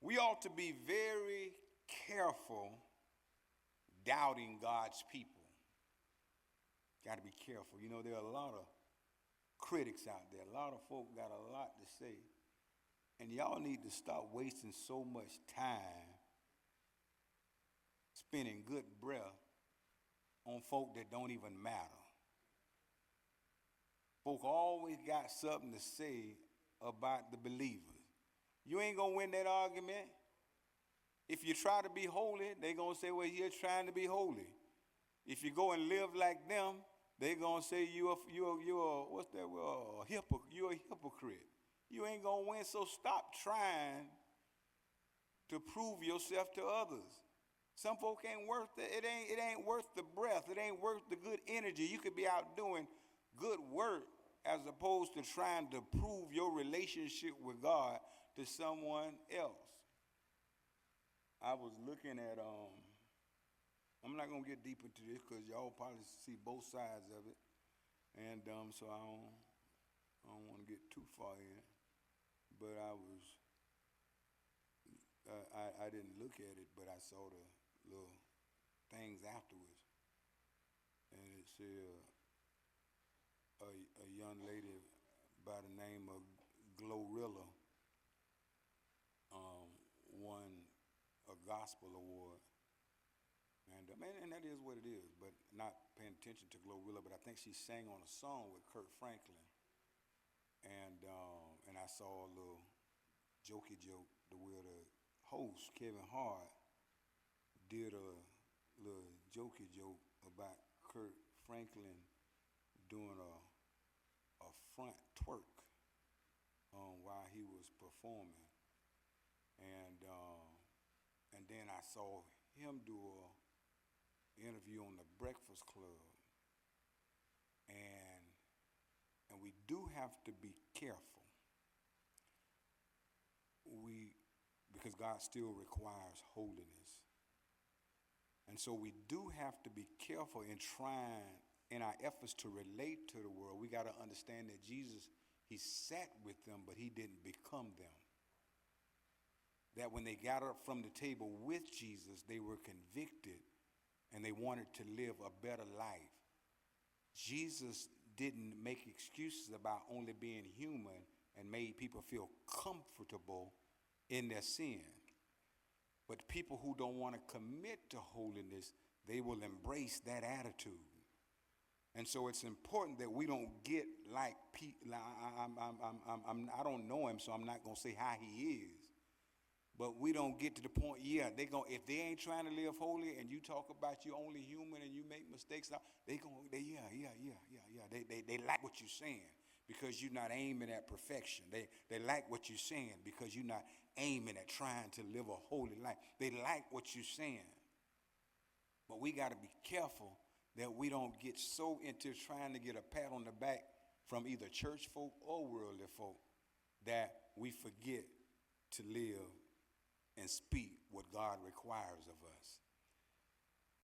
We ought to be very careful doubting God's people. Got to be careful. You know, there are a lot of critics out there. A lot of folk got a lot to say. And y'all need to stop wasting so much time spending good breath on folk that don't even matter. Folk always got something to say about the believers. You ain't going to win that argument. If you try to be holy, they're going to say, well, you're trying to be holy. If you go and live like them, they're going to say you're a hypocrite. You ain't going to win, so stop trying to prove yourself to others. Some folk ain't worth it. It ain't worth the breath. It ain't worth the good energy. You could be out doing good work as opposed to trying to prove your relationship with God to someone else. I was looking at, I'm not going to get deep into this because y'all probably see both sides of it. And so I don't want to get too far in. But I didn't look at it, but I saw the little things afterwards. And it said a young lady by the name of Glorilla won a gospel award. And that is what it is, but not paying attention to Glorilla, but I think she sang on a song with Kurt Franklin. And I saw a little jokey joke where the host, Kevin Hart, did a little jokey joke about Kurt Franklin doing a front twerk while he was performing. And then I saw him do an interview on the Breakfast Club. And we do have to be careful. Because God still requires holiness. And so we do have to be careful in our efforts to relate to the world. We got to understand that Jesus, he sat with them, but he didn't become them. That when they got up from the table with Jesus, they were convicted and they wanted to live a better life. Jesus didn't make excuses about only being human and made people feel comfortable in their sin. But people who don't want to commit to holiness, they will embrace that attitude. And so it's important that we don't get like I don't know him, so I'm not going to say how he is. But we don't get to the point, if they ain't trying to live holy and you talk about you only human and you make mistakes, they like what you're saying because you're not aiming at perfection. They like what you're saying because you're not aiming at trying to live a holy life. They like what you're saying. But we got to be careful that we don't get so into trying to get a pat on the back from either church folk or worldly folk that we forget to live and speak what God requires of us.